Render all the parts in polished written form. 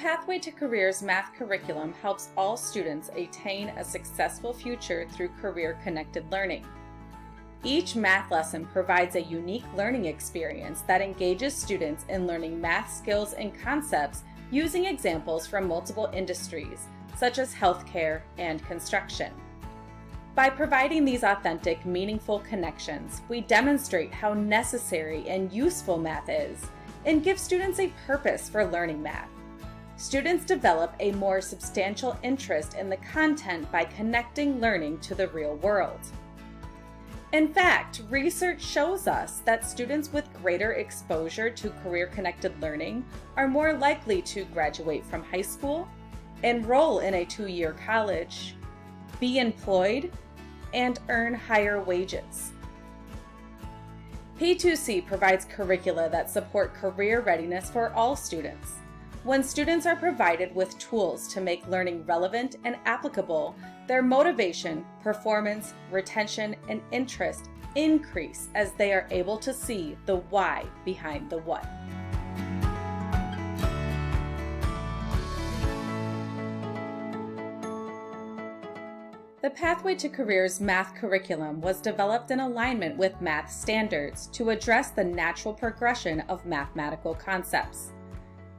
Pathway to Careers math curriculum helps all students attain a successful future through career-connected learning. Each math lesson provides a unique learning experience that engages students in learning math skills and concepts using examples from multiple industries, such as healthcare and construction. By providing these authentic, meaningful connections, we demonstrate how necessary and useful math is and give students a purpose for learning math. Students develop a more substantial interest in the content by connecting learning to the real world. In fact, research shows us that students with greater exposure to career-connected learning are more likely to graduate from high school, enroll in a 2-year college, be employed, and earn higher wages. P2C provides curricula that support career readiness for all students. When students are provided with tools to make learning relevant and applicable, their motivation, performance, retention, and interest increase as they are able to see the why behind the what. The Pathway to Careers math curriculum was developed in alignment with math standards to address the natural progression of mathematical concepts.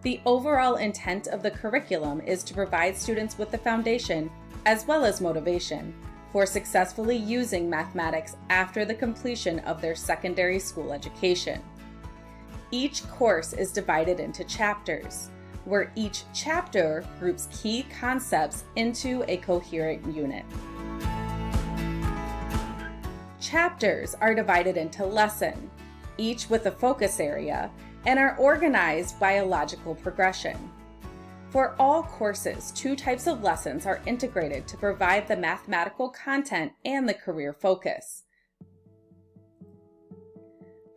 The overall intent of the curriculum is to provide students with the foundation, as well as motivation, for successfully using mathematics after the completion of their secondary school education. Each course is divided into chapters, where each chapter groups key concepts into a coherent unit. Chapters are divided into lessons, each with a focus area, and are organized by a logical progression. For all courses, 2 types of lessons are integrated to provide the mathematical content and the career focus.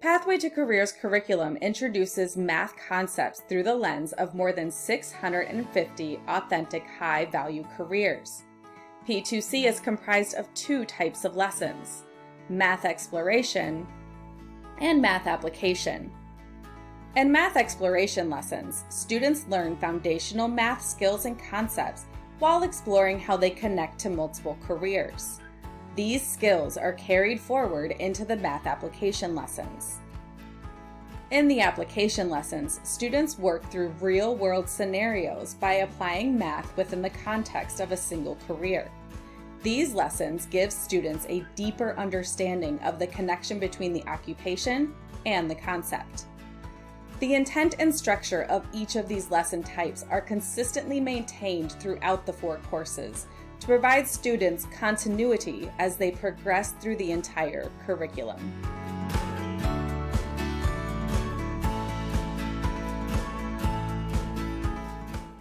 Pathway to Careers curriculum introduces math concepts through the lens of more than 650 authentic high-value careers. P2C is comprised of 2 types of lessons: math exploration and math application. In math exploration lessons, students learn foundational math skills and concepts while exploring how they connect to multiple careers. These skills are carried forward into the math application lessons. In the application lessons, students work through real-world scenarios by applying math within the context of a single career. These lessons give students a deeper understanding of the connection between the occupation and the concept. The intent and structure of each of these lesson types are consistently maintained throughout the 4 courses to provide students continuity as they progress through the entire curriculum.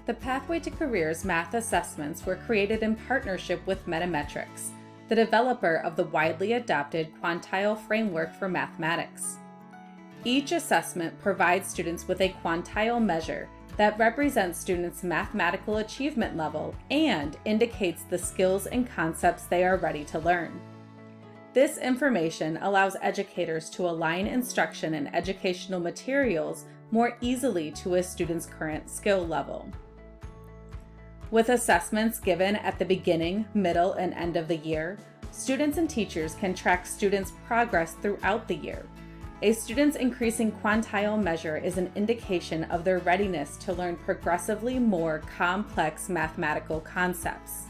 The Pathway to Careers math assessments were created in partnership with Metametrics, the developer of the widely adopted quantile framework for mathematics. Each assessment provides students with a quantile measure that represents students' mathematical achievement level and indicates the skills and concepts they are ready to learn. This information allows educators to align instruction and educational materials more easily to a student's current skill level. With assessments given at the beginning, middle, and end of the year, students and teachers can track students' progress throughout the year. A student's increasing quantile measure is an indication of their readiness to learn progressively more complex mathematical concepts.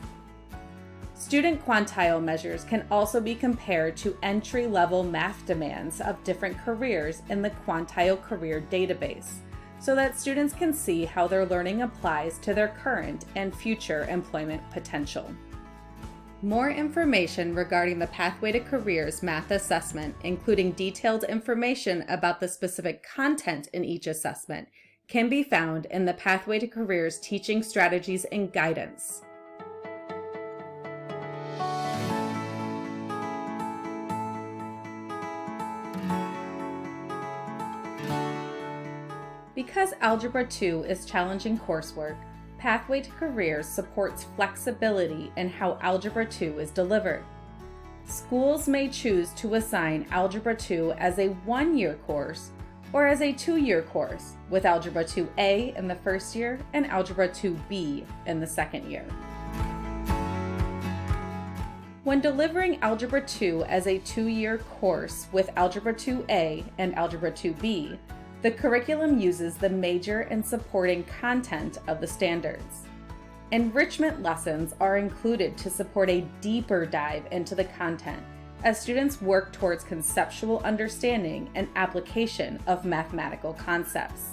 Student quantile measures can also be compared to entry-level math demands of different careers in the Quantile Career Database, so that students can see how their learning applies to their current and future employment potential. More information regarding the Pathway to Careers math assessment, including detailed information about the specific content in each assessment, can be found in the Pathway to Careers Teaching Strategies and Guidance. Because Algebra 2 is challenging coursework, Pathway to Careers supports flexibility in how Algebra 2 is delivered. Schools may choose to assign Algebra 2 as a 1-year course or as a 2-year course with Algebra 2A in the first year and Algebra 2B in the second year. When delivering Algebra 2 as a 2-year course with Algebra 2A and Algebra 2B, the curriculum uses the major and supporting content of the standards. Enrichment lessons are included to support a deeper dive into the content as students work towards conceptual understanding and application of mathematical concepts.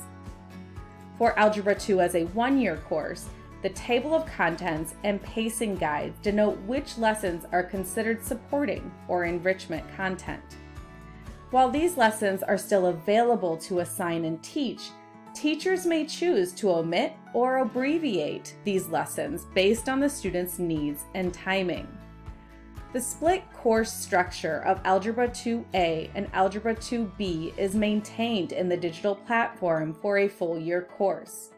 For Algebra 2 as a 1-year course, the table of contents and pacing guides denote which lessons are considered supporting or enrichment content. While these lessons are still available to assign and teach, teachers may choose to omit or abbreviate these lessons based on the student's needs and timing. The split course structure of Algebra 2A and Algebra 2B is maintained in the digital platform for a full year course.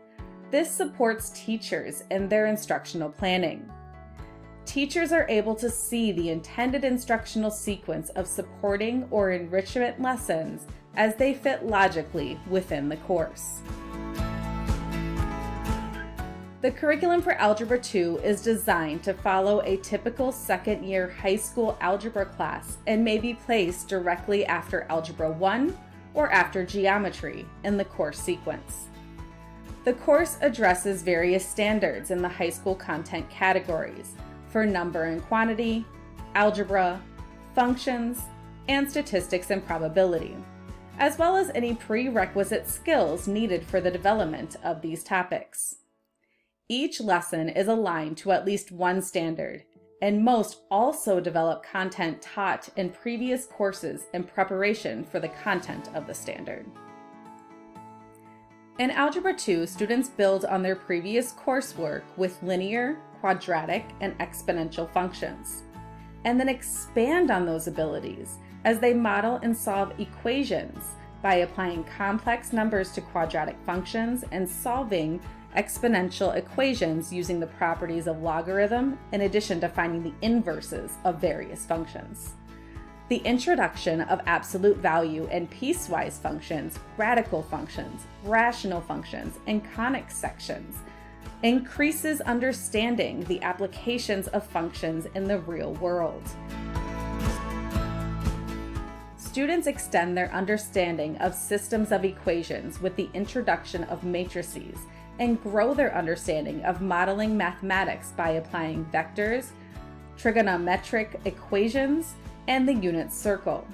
This supports teachers in their instructional planning. Teachers are able to see the intended instructional sequence of supporting or enrichment lessons as they fit logically within the course. The curriculum for Algebra 2 is designed to follow a typical second-year high school algebra class and may be placed directly after Algebra 1 or after geometry in the course sequence. The course addresses various standards in the high school content categories for number and quantity, algebra, functions, and statistics and probability, as well as any prerequisite skills needed for the development of these topics. Each lesson is aligned to at least one standard, and most also develop content taught in previous courses in preparation for the content of the standard. In Algebra 2, students build on their previous coursework with linear, quadratic, and exponential functions, and then expand on those abilities as they model and solve equations by applying complex numbers to quadratic functions and solving exponential equations using the properties of logarithm in addition to finding the inverses of various functions. The introduction of absolute value and piecewise functions, radical functions, rational functions, and conic sections increases understanding the applications of functions in the real world. Students extend their understanding of systems of equations with the introduction of matrices and grow their understanding of modeling mathematics by applying vectors, trigonometric equations, and the unit circle.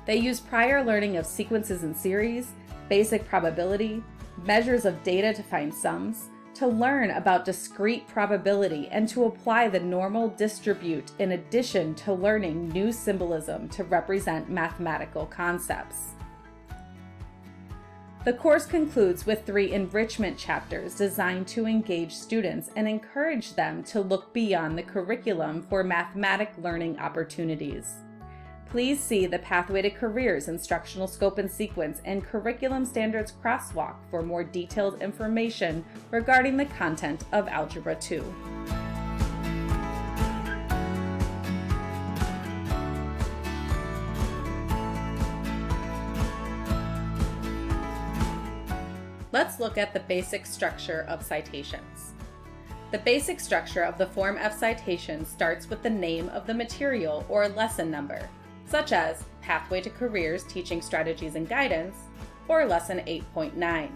They use prior learning of sequences and series, basic probability, measures of data to find sums, to learn about discrete probability and to apply the normal distribute in addition to learning new symbolism to represent mathematical concepts. The course concludes with 3 enrichment chapters designed to engage students and encourage them to look beyond the curriculum for mathematic learning opportunities. Please see the Pathway to Careers instructional scope and sequence and curriculum standards crosswalk for more detailed information regarding the content of Algebra 2. Let's look at the basic structure of citations. The basic structure of the Form F citation starts with the name of the material or lesson number, such as Pathway to Careers Teaching Strategies and Guidance, or Lesson 8.9.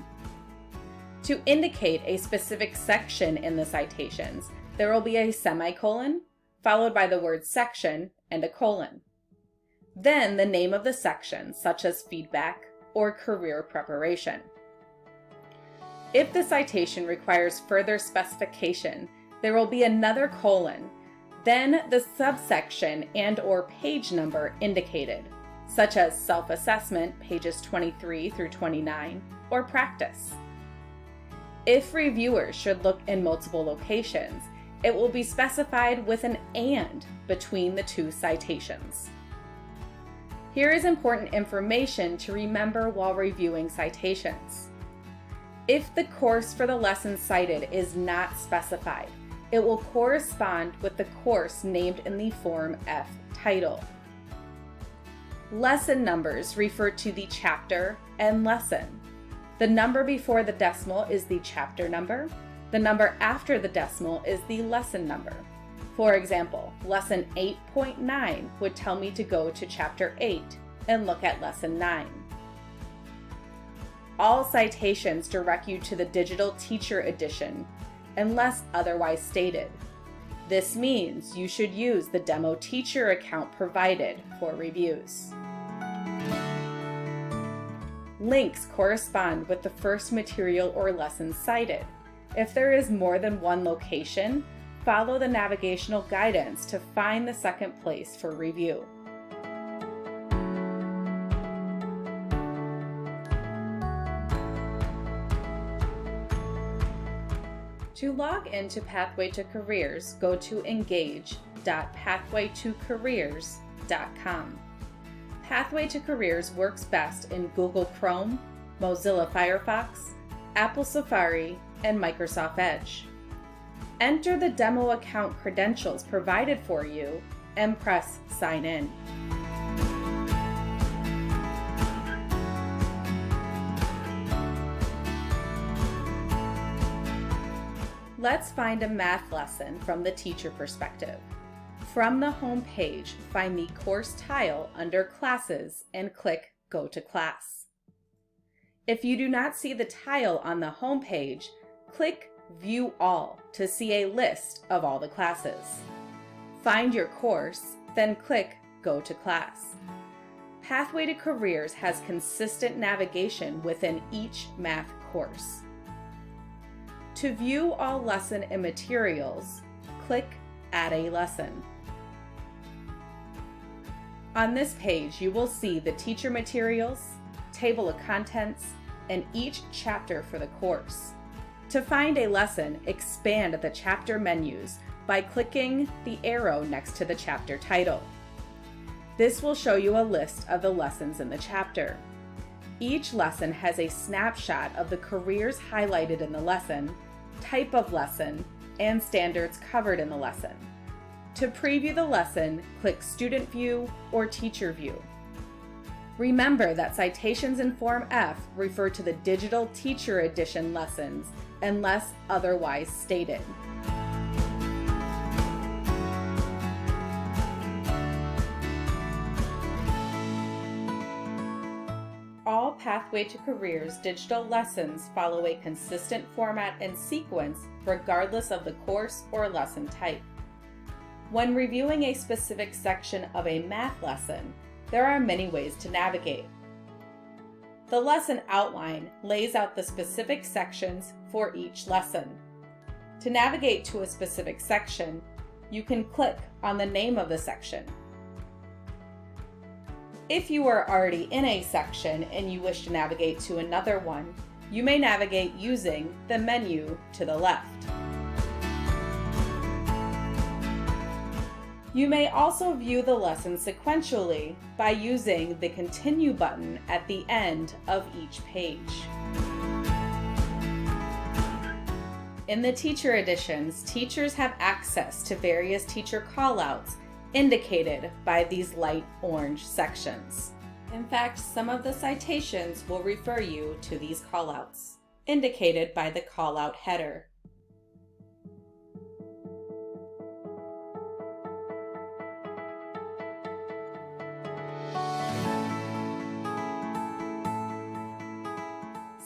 To indicate a specific section in the citations, there will be a semicolon, followed by the word section and a colon. Then the name of the section, such as feedback or career preparation. If the citation requires further specification, there will be another colon, then the subsection and/or page number indicated, such as self-assessment, pages 23 through 29, or practice. If reviewers should look in multiple locations, it will be specified with an "and" between the 2 citations. Here is important information to remember while reviewing citations. If the course for the lesson cited is not specified, it will correspond with the course named in the Form F title. Lesson numbers refer to the chapter and lesson. The number before the decimal is the chapter number. The number after the decimal is the lesson number. For example, lesson 8.9 would tell me to go to chapter 8 and look at lesson 9. All citations direct you to the digital teacher edition, unless otherwise stated. This means you should use the demo teacher account provided for reviews. Links correspond with the first material or lesson cited. If there is more than one location, follow the navigational guidance to find the second place for review. To log into Pathway2Careers, go to engage.pathway2careers.com. Pathway2Careers works best in Google Chrome, Mozilla Firefox, Apple Safari, and Microsoft Edge. Enter the demo account credentials provided for you and press Sign In. Let's find a math lesson from the teacher perspective. From the home page, find the course tile under Classes and click Go to Class. If you do not see the tile on the home page, click View All to see a list of all the classes. Find your course, then click Go to Class. Pathway2Careers has consistent navigation within each math course. To view all lesson and materials, click Add a Lesson. On this page, you will see the teacher materials, table of contents, and each chapter for the course. To find a lesson, expand the chapter menus by clicking the arrow next to the chapter title. This will show you a list of the lessons in the chapter. Each lesson has a snapshot of the careers highlighted in the lesson, type of lesson, and standards covered in the lesson. To preview the lesson, click Student View or Teacher View. Remember that citations in Form F refer to the Digital Teacher Edition lessons unless otherwise stated. All Pathway2Careers digital lessons follow a consistent format and sequence regardless of the course or lesson type. When reviewing a specific section of a math lesson, there are many ways to navigate. The lesson outline lays out the specific sections for each lesson. To navigate to a specific section, you can click on the name of the section. If you are already in a section and you wish to navigate to another one, you may navigate using the menu to the left. You may also view the lesson sequentially by using the Continue button at the end of each page. In the teacher editions, teachers have access to various teacher callouts indicated by these light orange sections. In fact, some of the citations will refer you to these callouts, indicated by the callout header.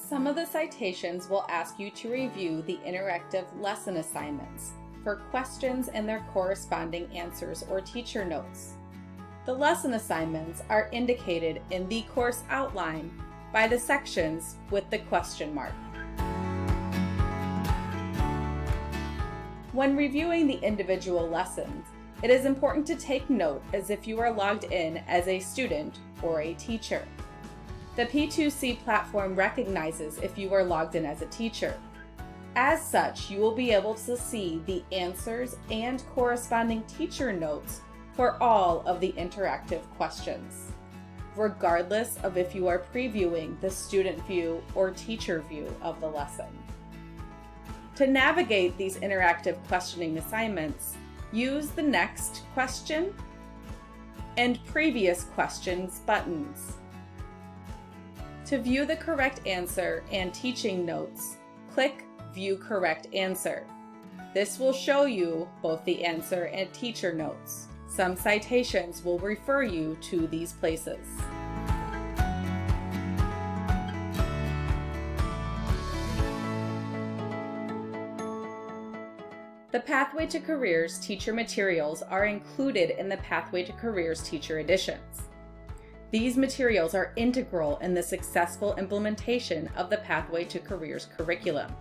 Some of the citations will ask you to review the interactive lesson assignments for questions and their corresponding answers or teacher notes. The lesson assignments are indicated in the course outline by the sections with the question mark. When reviewing the individual lessons, it is important to take note as if you are logged in as a student or a teacher. The P2C platform recognizes if you are logged in as a teacher. As such, you will be able to see the answers and corresponding teacher notes for all of the interactive questions, regardless of if you are previewing the student view or teacher view of the lesson. To navigate these interactive questioning assignments, use the Next question and Previous Questions buttons. To view the correct answer and teaching notes, click View Correct Answer. This will show you both the answer and teacher notes. Some citations will refer you to these places. The Pathway to Careers teacher materials are included in the Pathway to Careers teacher editions. These materials are integral in the successful implementation of the Pathway to Careers curriculum.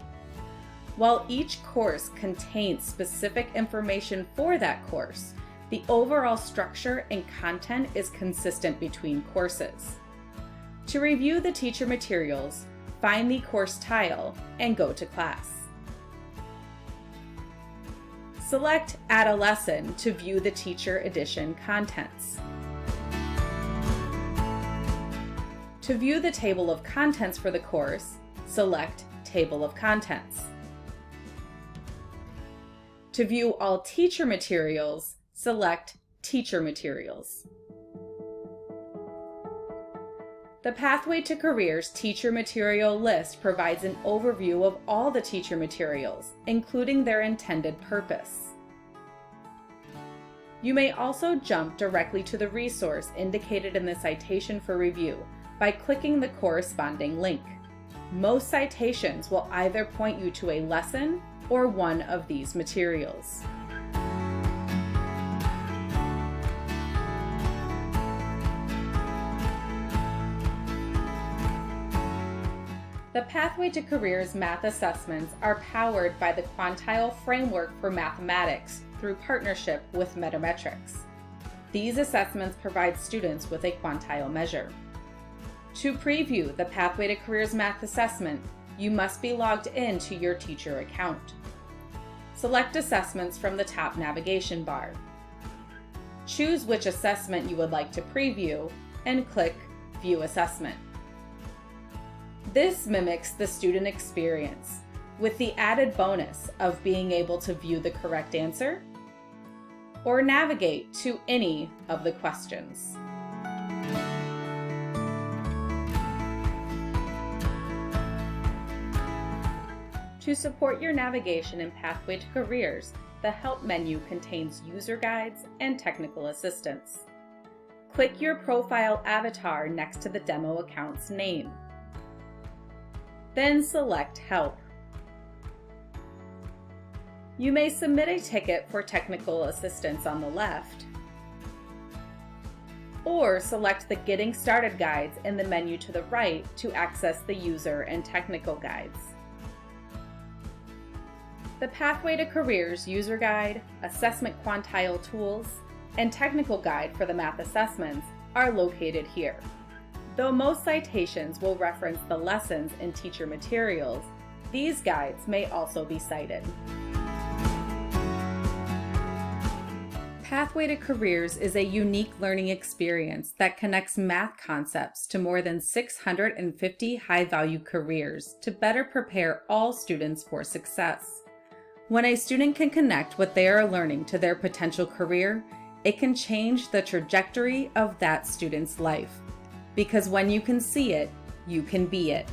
While each course contains specific information for that course, the overall structure and content is consistent between courses. To review the teacher materials, find the course tile and go to class. Select Add a Lesson to view the teacher edition contents. To view the table of contents for the course, select Table of Contents. To view all teacher materials, select Teacher Materials. The Pathway to Careers teacher material list provides an overview of all the teacher materials, including their intended purpose. You may also jump directly to the resource indicated in the citation for review by clicking the corresponding link. Most citations will either point you to a lesson or one of these materials. The Pathway to Careers math assessments are powered by the Quantile Framework for Mathematics through partnership with Metametrics. These assessments provide students with a quantile measure. To preview the Pathway to Careers math assessment, you must be logged in to your teacher account. Select Assessments from the top navigation bar. Choose which assessment you would like to preview and click View Assessment. This mimics the student experience, with the added bonus of being able to view the correct answer or navigate to any of the questions. To support your navigation in Pathway to Careers, the Help menu contains user guides and technical assistance. Click your profile avatar next to the demo account's name. Then select Help. You may submit a ticket for technical assistance on the left, or select the Getting Started guides in the menu to the right to access the user and technical guides. The Pathway to Careers user guide, assessment quantile tools, and technical guide for the math assessments are located here. Though most citations will reference the lessons in teacher materials, these guides may also be cited. Pathway to Careers is a unique learning experience that connects math concepts to more than 650 high-value careers to better prepare all students for success. When a student can connect what they are learning to their potential career, it can change the trajectory of that student's life. Because when you can see it, you can be it.